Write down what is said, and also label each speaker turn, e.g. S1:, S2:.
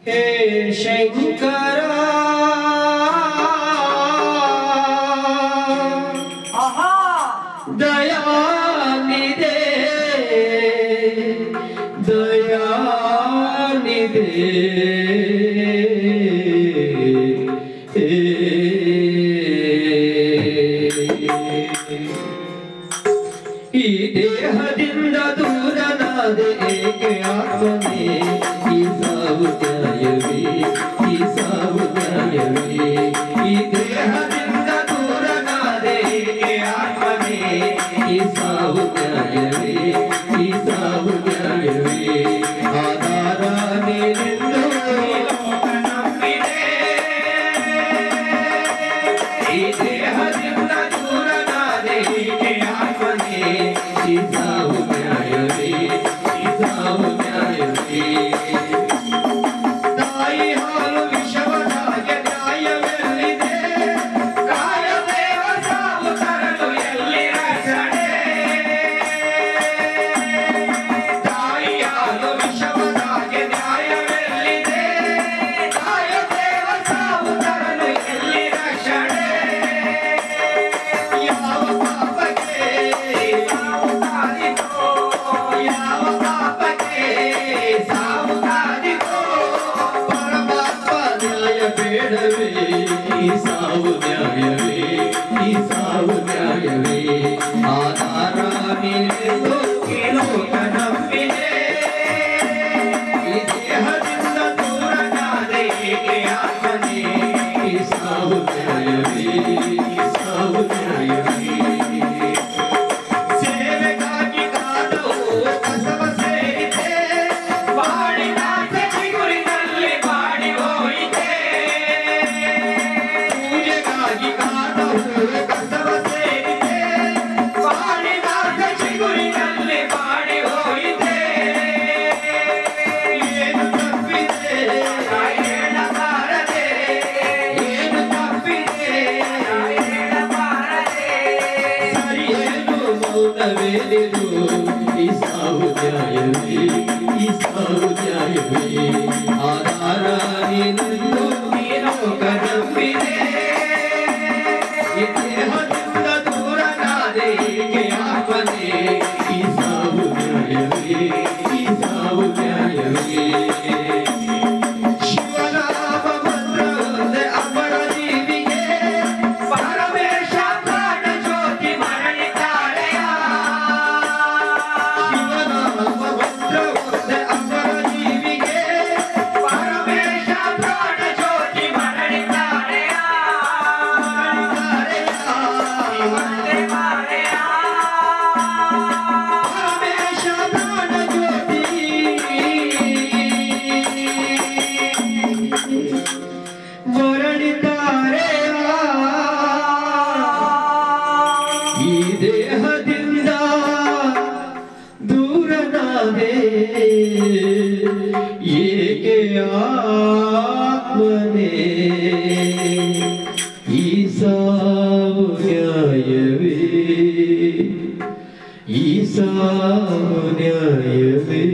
S1: हे शंकरा दयानिधे दयानिधे ಈ ದೇಹದಿಂದ ದೂರನಾದೆ ಏಕೆ ಆತ್ಮನೇ ಈ ಸಾವು ನ್ಯಾಯವೇ ಈ ಸಾವು ನ್ಯಾಯವೇ ಈ ದೇಹದಿಂದ ದೂರನಾದೆ ಏಕೆ ಆತ್ಮನೇ ಈ ಸಾವು ನ್ಯಾಯವೇ ಈ ಸಾವು ನ್ಯಾಯವೇ ಆಧಾರ ನೀನೆಂದು ಈ ಲೋಕ ನಂಬಿದೆ ಈ ದೇಹದಿಂದ ದೂರನಾದೆ ಏಕೆ ಆತ್ಮನೇ ಈ ಸಾವು ನ್ಯಾಯವೇ ಈ ಸಾವು ನ್ಯಾಯವೇ ತಾಯಿ ಹಾಲು ವಿಷವದಾಗೆ ನ್ಯಾಯವೆಲ್ಲಿದೆ ಕಾಯದೇವ ಸಾವು ತರಲು ಎಲ್ಲಿ ರಕ್ಷಣೆ ತಾಯಿ ಹಾಲು ವಿಷವದಾಗೆ ನ್ಯಾಯವೆಲ್ಲಿದೆ ಕಾಯದೇವ ಸಾವು ತರಲು ಎಲ್ಲಿ ರಕ್ಷಣೆ ಯಾವ ಪಾಪಕ್ಕೆ ಸಾವು ಕಾದಿತೋ ಯಾವ ಪಾಪಕ್ಕೆ ಸಾವು ಕಾದಿತೋ ಪರಮಾತ್ಮ ನ್ಯಾಯ ಬೇಡವೇ ಈ ಸಾವು ನ್ಯಾಯವೇ ಈ ಸಾವು ನ್ಯಾಯವೇ ಆಧಾರ ನೀನೆಂದು ಈ ಲೋಕ ನಂಬಿದೆ ಈ ದೇಹದಿಂದ ದೂರನಾದೆ ಏಕೆ ಆತ್ಮನೇ ಈ ಸಾವು ನ್ಯಾಯವೇ ಈ ಸಾವು ನ್ಯಾಯವೇ ಸೇವೆಗಾಗಿ ಕಾದವು ಕಸವ ಸೇರಿದೆ ಬಾಡಿದ ಚಿಗುರಿನಲ್ಲಿ ಬಾಡಿ ಹೋಯಿತೆ ಪೂಜೆಗಾಗಿ ಕಾದವು ಕಸವ ಸೇರಿದೆ ಬಾಡಿದ ಚಿಗುರಿನಲ್ಲಿ ಬಾಡಿ ಹೋಯಿತೆ ಏನು ತಪ್ಪಿದೆ ಹೇಳಬಾರದೆ ಏನು ತಪ್ಪಿದೆ ಹೇಳಬಾರದೆ ಸರಿಯೇನು ಮೌನವೇನಿರು ಈ ಸಾವು ನ್ಯಾಯವೇ ಈ ಸಾವು ನ್ಯಾಯವೇ ಆಧಾರ ನೀನೆಂದು ಈ ಲೋಕ ನಂಬಿದೆ ಈ ದೇಹದಿಂದ ದೂರನಾದೆ ಏಕೆ ಆತ್ಮನೇ ಈ ಸಾವು ನ್ಯಾಯವೇ ಈ ಸಾವು ನ್ಯಾಯವೇ ಶಿವನಾಮ ಮಂತ್ರ ಒಂದೇ ಅಮರ ಜೀವಿಗೆ ಪರಮೇಶ ಪ್ರಾಣ ಜ್ಯೋತಿ ಮರಳಿತಾಳೆಯ ಶಿವನಾಮ ಮಂತ್ರ ಒಂದೇ ಅಮರ ಜೀವಿಗೆ ಪರಮೇಶ ಪ್ರಾಣ ಜ್ಯೋತಿ ಮರಳಿತಾಳೆಯ ಒಂದೇ ಮಾರೆಯ ಪರಮೇಶ ಪ್ರಾಣ ಜ್ಯೋತಿ ಮರಳಿತಾರೆಯ ಈ ದೇಹದಿಂದ ದೂರನಾದೆ ಏಕೆ ಆತ್ಮನೇ ಈ ಸಾವು ನ್ಯಾಯವೇ ಈ ಸಾವು ನ್ಯಾಯವೇ